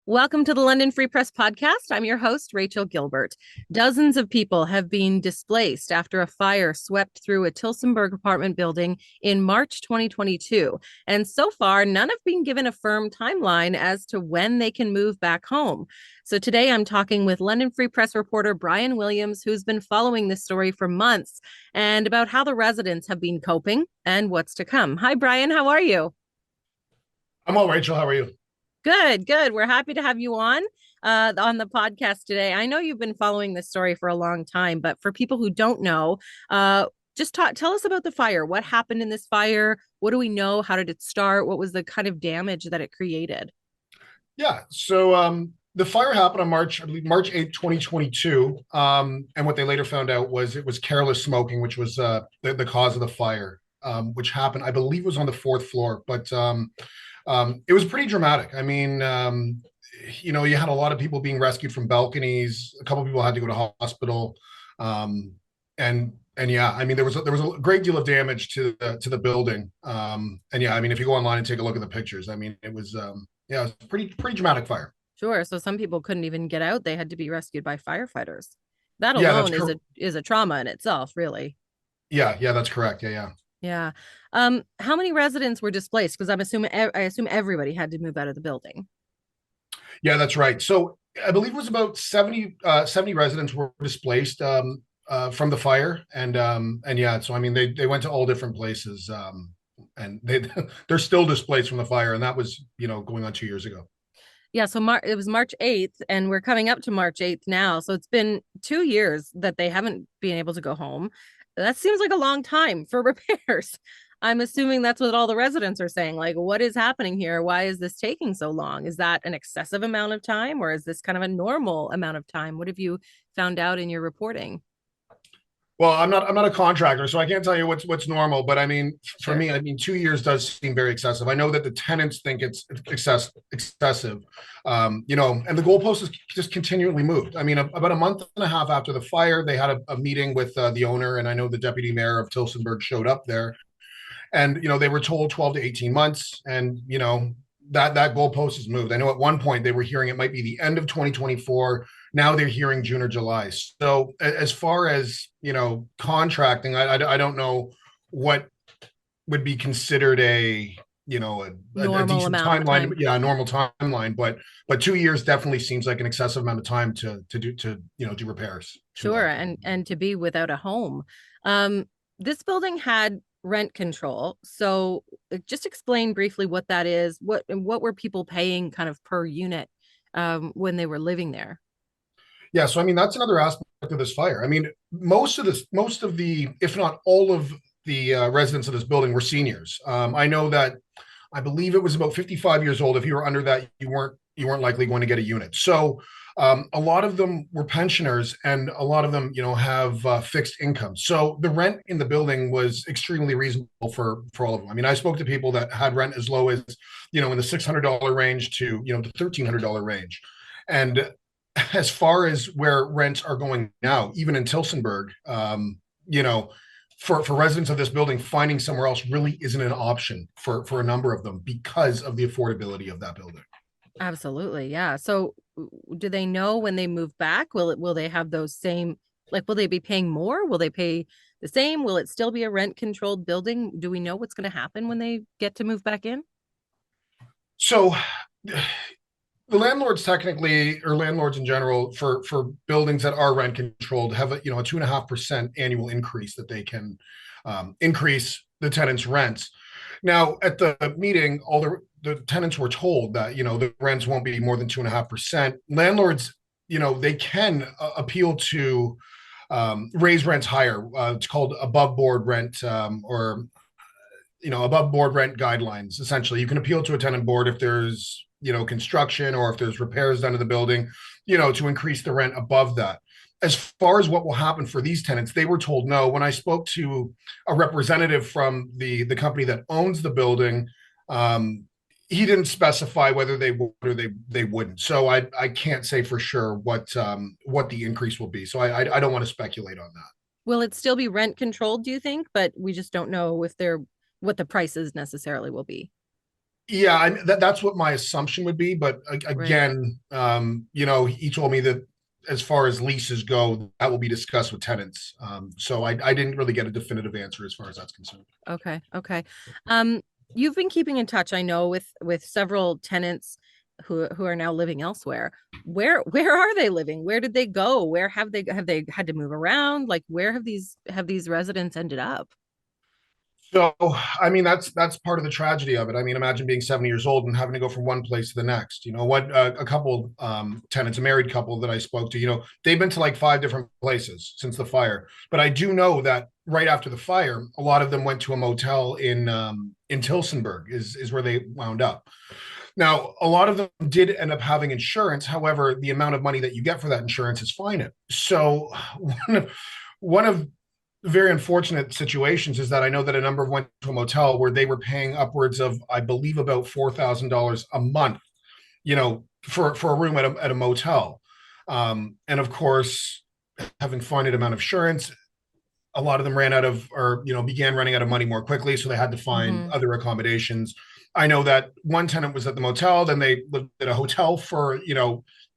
Welcome to the London Free Press Podcast. I'm your host, Rachel Gilbert. Dozens of people have been displaced after a fire swept through a Tillsonburg apartment building in March 2022. And so far, none have been given a firm timeline as to when they can move back home. So today I'm talking with London Free Press reporter Brian Williams, who's been following this story for months, and about how the residents have been coping and what's to come. Hi, Brian. How are you? I'm well, Rachel. How are you? Good, good. We're happy to have you on the podcast today. I know you've been following this story for a long time, but for people who don't know, tell us about the fire. What happened in this fire? What do we know? How did it start? What was the kind of damage that it created? Yeah. The fire happened on I believe March 8th, 2022. And what they later found out was it was careless smoking, which was the cause of the fire, which happened, I believe, was on the fourth floor. But it was pretty dramatic. I mean, you had a lot of people being rescued from balconies. A couple of people had to go to hospital. Um, and yeah, I mean, there was a great deal of damage to the building. And yeah, I mean, if you go online and take a look at the pictures, I mean, it was pretty dramatic fire. Sure. So some people couldn't even get out. They had to be rescued by firefighters. That Yeah, that's alone correct. is a trauma in itself, really. Yeah, that's correct. Yeah. Yeah. How many residents were displaced? Because I assume everybody had to move out of the building. Yeah, that's right. So I believe it was about 70 residents were displaced from the fire, and yeah. So I mean, they went to all different places, and they're still displaced from the fire, and that was going on 2 years ago. Yeah, so it was March 8th, and we're coming up to March 8th now. So it's been 2 years that they haven't been able to go home. That seems like a long time for repairs. I'm assuming that's what all the residents are saying. Like, what is happening here? Why is this taking so long? Is that an excessive amount of time, or is this kind of a normal amount of time? What have you found out in your reporting? Well, I'm not a contractor, so I can't tell you what's normal. But I mean, for Sure. me, I mean, 2 years does seem very excessive. I know that the tenants think it's excessive, and the goalpost is just continually moved. I mean, about a month and a half after the fire, they had a meeting with the owner, and I know the deputy mayor of Tilsonburg showed up there, and they were told 12 to 18 months, and that goalpost has moved. I know at one point they were hearing it might be the end of 2024. Now they're hearing June or July. So as far as contracting, I don't know what would be considered a Normal decent amount of timeline. time. Yeah, a normal timeline, but 2 years definitely seems like an excessive amount of time to do repairs to Sure, and to be without a home. This building had rent control. So just explain briefly what that is. What were people paying kind of per unit when they were living there? Yeah, so I mean that's another aspect of this fire. I mean, most of the, if not all of the residents of this building were seniors. I know that I believe it was about 55 years old. If you were under that, you weren't likely going to get a unit. So a lot of them were pensioners, and a lot of them, have fixed income. So the rent in the building was extremely reasonable for all of them. I mean, I spoke to people that had rent as low as in the $600 range to the $1,300 range, and as far as where rents are going now, even in Tilsonburg, for residents of this building, finding somewhere else really isn't an option for a number of them because of the affordability of that building. Absolutely. Yeah. So do they know when they move back? Will they have those same, like, will they be paying more? Will they pay the same? Will it still be a rent controlled building? Do we know what's going to happen when they get to move back in? So the landlords technically, or landlords in general, for buildings that are rent controlled, have a 2.5% annual increase that they can increase the tenants' rents. Now, at the meeting, all the tenants were told that the rents won't be more than 2.5%. Landlords, they can appeal to raise rents higher. It's called above board rent, or above board rent guidelines. Essentially, you can appeal to a tenant board if there's construction or if there's repairs done to the building, to increase the rent above that. As far as what will happen for these tenants, they were told no. When I spoke to a representative from the company that owns the building, um, he didn't specify whether they would or they wouldn't. So I can't say for sure what the increase will be. So I don't want to speculate on that. Will it still be rent controlled, do you think? But we just don't know if they're what the prices necessarily will be. Yeah, that's what my assumption would be. But Right. again, he told me that as far as leases go, that will be discussed with tenants. So I didn't really get a definitive answer as far as that's concerned. Okay. Okay. Um, you've been keeping in touch, I know, with several tenants who are now living elsewhere. Where are they living? Where did they go? Where have they had to move around? Like where have these residents ended up? So, I mean, that's part of the tragedy of it. I mean, imagine being 70 years old and having to go from one place to the next. You know what? A couple tenants, a married couple that I spoke to, they've been to like five different places since the fire. But I do know that right after the fire, a lot of them went to a motel in Tilsonburg, is where they wound up. Now, a lot of them did end up having insurance. However, the amount of money that you get for that insurance is finite. So, one of very unfortunate situations is that I know that a number of went to a motel where they were paying upwards of, I believe, about $4,000 a month, for a room at a motel. And of course, having finite amount of insurance, a lot of them ran out of, or began running out of money more quickly, so they had to find Mm-hmm. other accommodations. I know that one tenant was at the motel, then they lived at a hotel for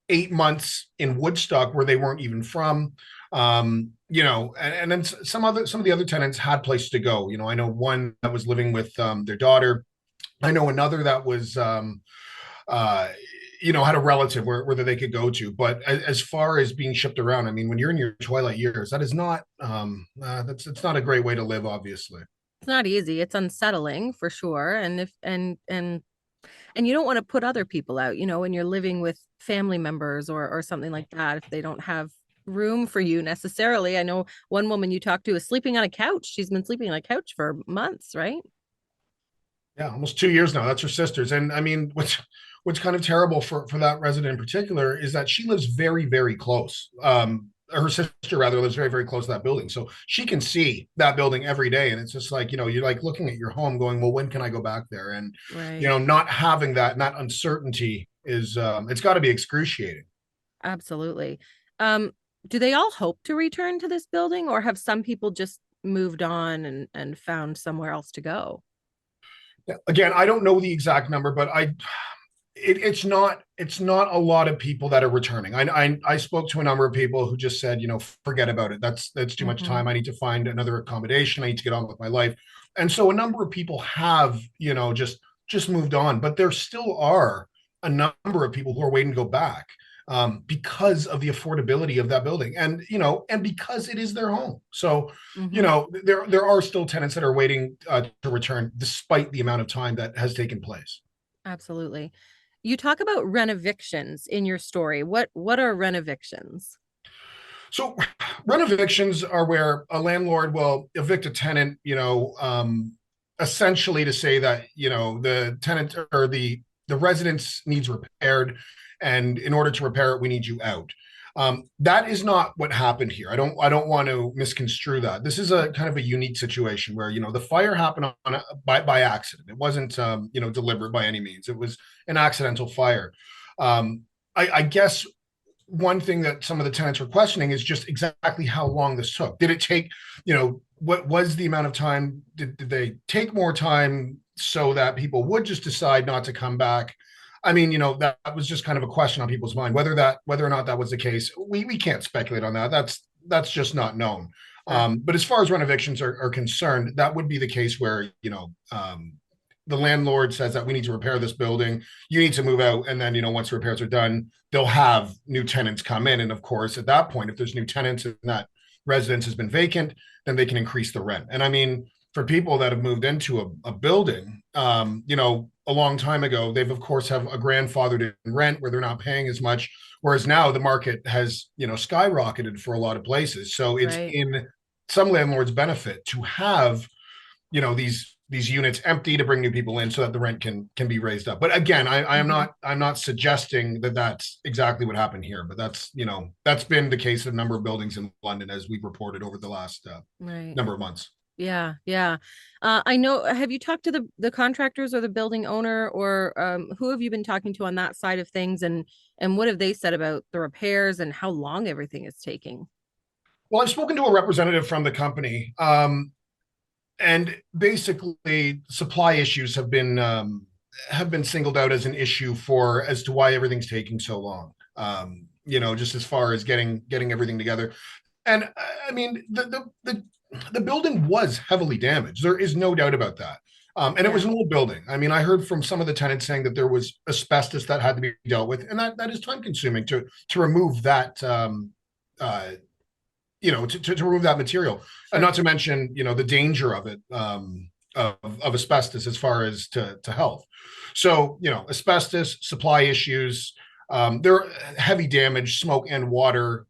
8 months in Woodstock, where they weren't even from. And then some of the other tenants had places to go. I know one that was living with their daughter. I know another that was uh, had a relative where they could go to. But as far as being shipped around, I mean, when you're in your twilight years, that is not that's it's not a great way to live, obviously. It's not easy. It's unsettling for sure. And if and you don't want to put other people out, when you're living with family members or something like that, if they don't have room for you necessarily. I know one woman you talked to is sleeping on a couch. She's been sleeping on a couch for months, right? Yeah, almost 2 years now. That's her sister's. And I mean, what's kind of terrible for that resident in particular is that she lives very, very close. Her sister rather lives very, very close to that building. So she can see that building every day. And it's just like, you're like looking at your home going, well, when can I go back there? And, Right. not having that, and that uncertainty is, it's got to be excruciating. Absolutely. Um, do they all hope to return to this building or have some people just moved on and found somewhere else to go? Yeah. Again, I don't know the exact number, but it's not a lot of people that are returning. I spoke to a number of people who just said, forget about it. That's too much Mm-hmm. time. I need to find another accommodation. I need to get on with my life. And so a number of people have, just moved on, but there still are a number of people who are waiting to go back, because of the affordability of that building, and because it is their home. So, Mm-hmm. there are still tenants that are waiting to return, despite the amount of time that has taken place. Absolutely. You talk about renovictions in your story. What are renovictions? So, rent evictions are where a landlord will evict a tenant, essentially to say that the tenant or the residence needs repaired, and in order to repair it, we need you out. That is not what happened here. I don't want to misconstrue that. This is a kind of a unique situation where the fire happened by accident. It wasn't deliberate by any means. It was an accidental fire. I guess one thing that some of the tenants were questioning is just exactly how long this took. Did it take, what was the amount of time? Did they take more time so that people would just decide not to come back? I mean, that was just kind of a question on people's mind. Whether or not that was the case, we can't speculate on that. That's just not known. Sure. But as far as renovictions are concerned, that would be the case where the landlord says that we need to repair this building, you need to move out, and then once the repairs are done, they'll have new tenants come in. And of course, at that point, if there's new tenants and that residence has been vacant, then they can increase the rent. And I mean, for people that have moved into a building, a long time ago, they've of course have a grandfathered in rent where they're not paying as much. Whereas now the market has, skyrocketed for a lot of places. So it's Right. in some landlords' benefit to have, these units empty to bring new people in so that the rent can be raised up. But again, Mm-hmm. I'm not suggesting that that's exactly what happened here, but that's been the case in a number of buildings in London, as we've reported over the last Right. number of months. Yeah, yeah. I know. Have you talked to the contractors or the building owner, or who have you been talking to on that side of things, and what have they said about the repairs and how long everything is taking? Well, I've spoken to a representative from the company, and basically supply issues have been have been singled out as an issue for as to why everything's taking so long. Just as far as getting everything together. And I mean, the building was heavily damaged. There is no doubt about that. And it was Yeah. an old building. I mean, I heard from some of the tenants saying that there was asbestos that had to be dealt with, and that is time consuming to remove that. Uh, to remove that material, and Sure. not to mention, the danger of it, of asbestos as far as to health. So, asbestos, supply issues, there are heavy damage, smoke and water,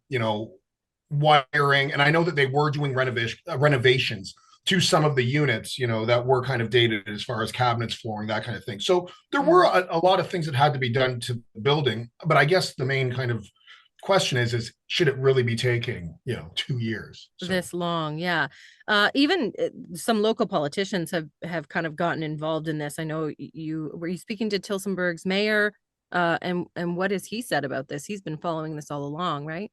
wiring. And I know that they were doing renovations to some of the units, that were kind of dated as far as cabinets, flooring, that kind of thing. So there were Mhm. a lot of things that had to be done to the building. But I guess the main kind of question is should it really be taking 2 years? So This long, yeah. Even some local politicians have kind of gotten involved in this. I know you were you speaking to Tilsonburg's mayor, and what has he said about this? He's been following this all along, right?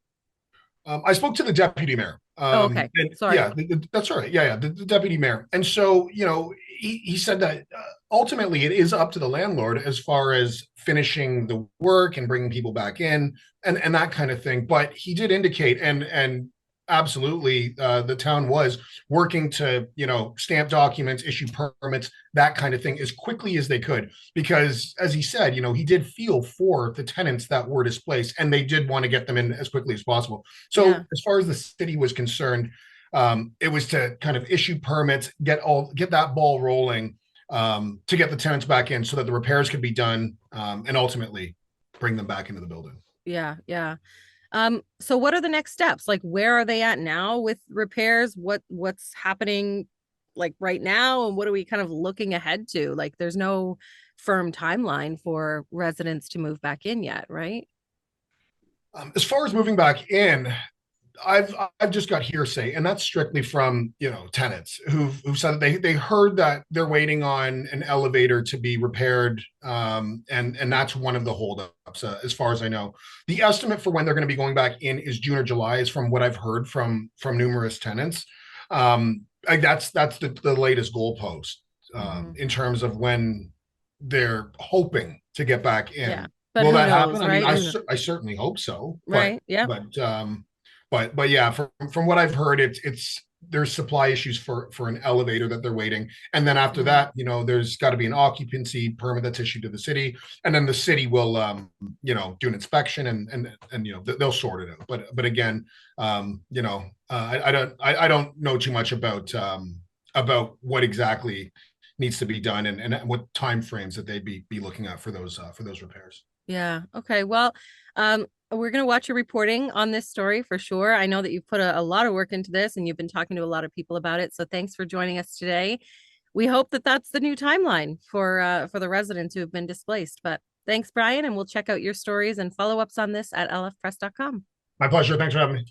I spoke to the deputy mayor. Oh, okay. And Sorry. yeah, that's all right. Yeah, the deputy mayor. And so, he said that ultimately it is up to the landlord as far as finishing the work and bringing people back in and that kind of thing. But he did indicate, and absolutely, the town was working to, stamp documents, issue permits, that kind of thing as quickly as they could. Because as he said, he did feel for the tenants that were displaced and they did want to get them in as quickly as possible. Yeah. So as far as the city was concerned, it was to kind of issue permits, get that ball rolling, to get the tenants back in so that the repairs could be done, and ultimately bring them back into the building. Yeah. Yeah. So what are the next steps? Like, where are they at now with repairs? What's happening like right now? And what are we kind of looking ahead to? Like, there's no firm timeline for residents to move back in yet, right? As far as moving back in, I've just got hearsay, and that's strictly from tenants who've said that they heard that they're waiting on an elevator to be repaired, and that's one of the holdups, as far as I know. The estimate for when they're going to be going back in is June or July, is from what I've heard from numerous tenants. That's the latest goalpost, Hmm. in terms of when they're hoping to get back Yeah. in. But Will who that happen? knows, I mean, right? I certainly hope so, Right. Yeah. but but yeah, from what I've heard, it's there's supply issues for an elevator that they're waiting, and then after Hmm. that, there's got to be an occupancy permit that's issued to the city, and then the city will do an inspection, and they'll sort it out. But again, I don't know too much about what exactly needs to be done, and what time frames that they'd be looking at for those repairs. Yeah. Okay. Well, we're going to watch your reporting on this story for sure. I know that you've put a lot of work into this and you've been talking to a lot of people about it. So thanks for joining us today. We hope that that's the new timeline for the residents who have been displaced. But thanks, Brian, and we'll check out your stories and follow ups on this at lfpress.com. My pleasure. Thanks for having me.